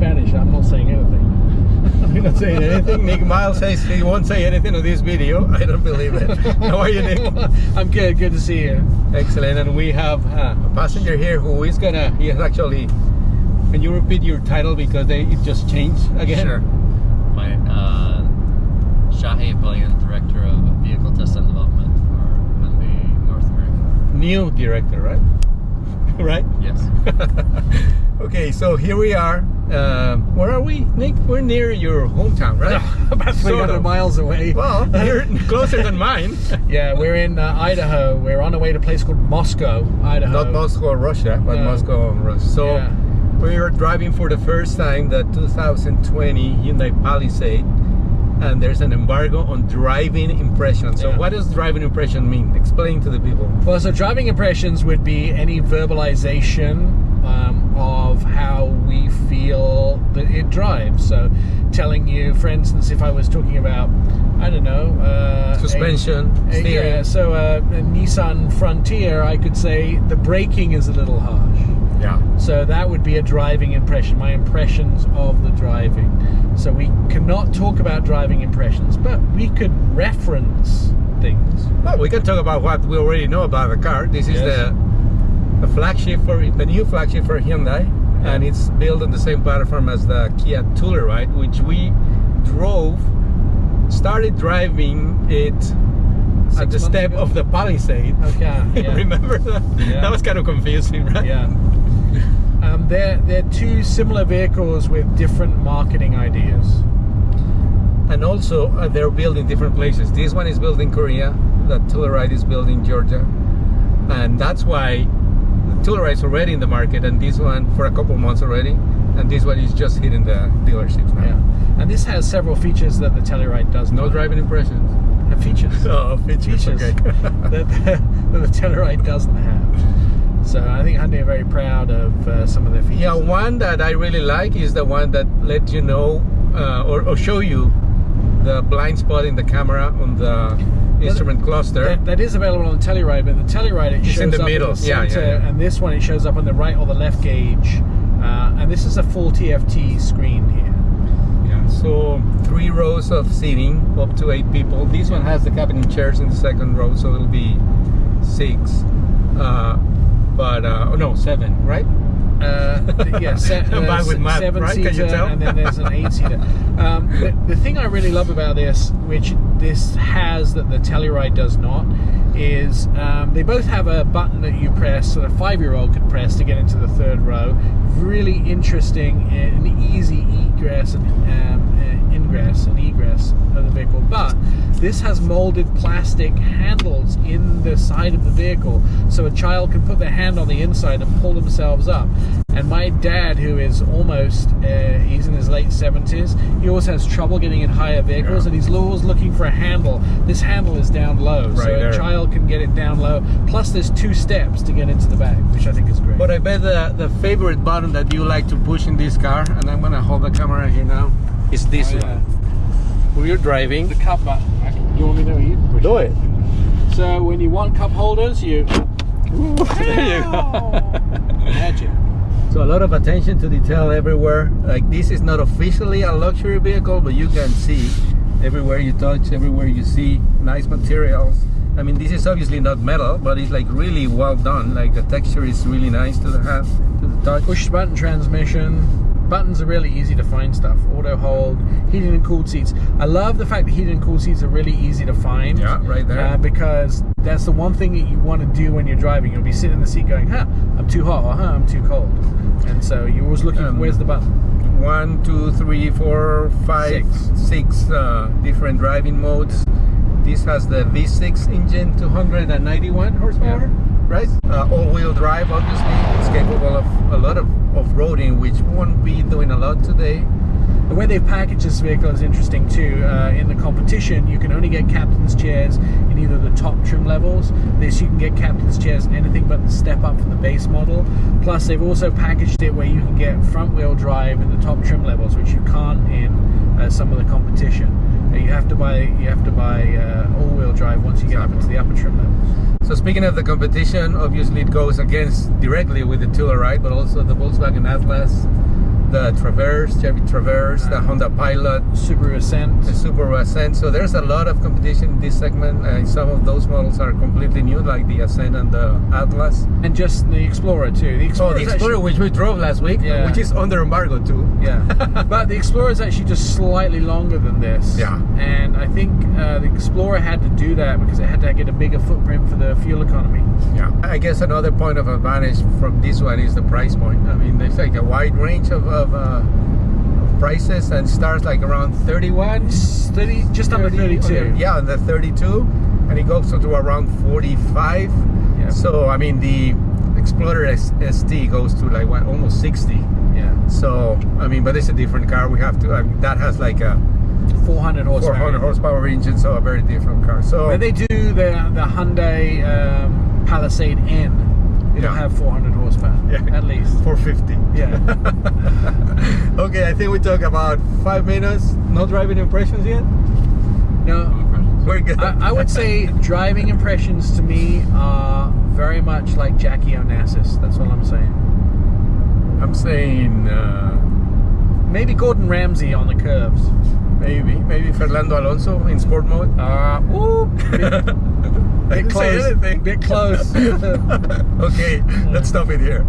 Spanish. I'm not saying anything. You're not saying anything. Nik Miles says he won't say anything on this video. I don't believe it. How are you, Nick? I'm good. Good to see you. Excellent. And we have a passenger here who is gonna. He has actually. Can you repeat your title because it just changed again? Sure. My Shahi Brilliant Director of Vehicle Test and Development for Hyundai North America. New director, right? Right? Yes. Okay, so here we are. Where are we, Nick? We're near your hometown, right? About 300 miles away. Well, you're closer than mine. Yeah, we're in Idaho. We're on our way to a place called Moscow, Idaho. Not Moscow, Russia, but No. Moscow, Russia. So Yeah. we are driving for the first time the 2020 Hyundai Palisade, and there's an embargo on driving impressions. So Yeah. what does driving impression mean? Explain to the people. Well, so driving impressions would be any verbalization of how we feel that it drives. So telling you, for instance, if I was talking about, I don't know, Suspension, steering. yeah, so a Nissan Frontier, I could say the braking is a little harsh. Yeah. So that would be a driving impression, my impressions of the driving. So we cannot talk about driving impressions, but we could reference things. Well, we can talk about what we already know about the car. This is Yes. the flagship for the new flagship for Hyundai, and it's built on the same platform as the Kia Telluride, which we started driving it at the months step ago? of the Palisade. Okay, yeah. Remember that? Yeah. That was kind of confusing, right? Yeah. They're two similar vehicles with different marketing ideas. And also, they're built in different places. This one is built in Korea. The Telluride is built in Georgia, and that's why the Telluride is already in the market, and this one for a couple months already, and this one is just hitting the dealerships now. Yeah. And this has several features that the Telluride does No not. driving impressions. Features. Oh, features. Okay. that the Telluride doesn't have. So I think Hyundai are very proud of some of their features. Yeah, one that I really like is the one that lets you know or show you the blind spot in the camera on the instrument cluster. That is available on the Telluride, but the Telluride it It's shows in the up middle. in the Yeah, center, yeah. and this one it shows up on the right or the left gauge. And this is a full TFT screen here. Yeah, so 3 rows of seating, up to 8 people. This one has the cabin chairs in the second row, so it'll be 6. Oh no, 7, right? Yeah, I'm bad with math, right? Can you 7-seater, tell? and then there's an 8-seater. The thing I really love about this, which this has that the Telluride does not, is they both have a button that you press, that a 5-year-old could press to get into the 3rd row. Really interesting and easy ingress and egress of the vehicle. But this has molded plastic handles in the side of the vehicle, so a child can put their hand on the inside and pull themselves up. And my dad, who is almost, he's in his late 70s, he always has trouble getting in higher vehicles, and he's always looking for a handle. This handle is down low, so a child can get it down low. Plus there's 2 steps to get into the back, which I think is great. But I bet the favorite button that you like to push in this car, and I'm gonna hold the camera here now, is this one. When you're driving, The cup button. You want me to push do it. So when you want cup holders, you... There you go. Magic. So a lot of attention to detail everywhere. Like, this is not officially a luxury vehicle, but you can see everywhere you touch, everywhere you see nice materials. I mean, this is obviously not metal, but it's like really well done. Like, the texture is really nice to the hand, to the touch. Push button transmission. Buttons are really easy to find stuff. Auto hold, heated and cooled seats. I love the fact that heated and cooled seats are really easy to find. Yeah, right there. Because that's the one thing that you want to do when you're driving. You'll be sitting in the seat going, I'm too hot, or I'm too cold. And so you're always looking for where's the button. 1, 2, 3, 4, 5, 6 different driving modes. This has the V6 engine, 291 horsepower, right? All-wheel drive, obviously. It's capable of a lot of off-roading, which we won't be doing a lot today. The way they've packaged this vehicle is interesting too. In the competition, you can only get captain's chairs in either the top trim levels. This, you can get captain's chairs anything but the step up from the base model. Plus, they've also packaged it where you can get front wheel drive in the top trim levels, which you can't in some of the competition. You have to buy all-wheel drive once you get up into the upper trim levels. So speaking of the competition, obviously it goes against directly with the Telluride, but also the Volkswagen Atlas, the Traverse, Chevy Traverse, the Honda Pilot, Subaru Ascent. the Subaru Ascent. So there's a lot of competition in this segment. Some of those models are completely new, like the Ascent and the Atlas. And just the Explorer too. The Explorer, The Explorer, which we drove last week, Yeah. which is under embargo too. Yeah, but the Explorer is actually just slightly longer than this. Yeah. And I think the Explorer had to do that because it had to get a bigger footprint for the fuel economy. Yeah, I guess another point of advantage from this one is the price point. I mean, there's like a wide range of prices, and starts like around 31, Just under 32. Yeah, and the 32, and it goes to around 45. Yeah. So I mean, the Explorer ST goes to like what, almost 60. Yeah. So I mean, but it's a different car. We have to. I mean, that has like a 400 horsepower. 400 horsepower engine, so a very different car. So When they do the Hyundai Palisade N, it'll Yeah. have 400 horsepower, Yeah. at least. 450. Yeah. Okay, I think we talked about 5 minutes. No driving impressions yet? No, We're good. I would say driving impressions to me are very much like Jackie Onassis. That's all I'm saying. I'm saying Maybe Gordon Ramsay on the curves. maybe Fernando Alonso in sport mode. I Bit didn't say close. anything. Bit close. Okay, let's stop it here.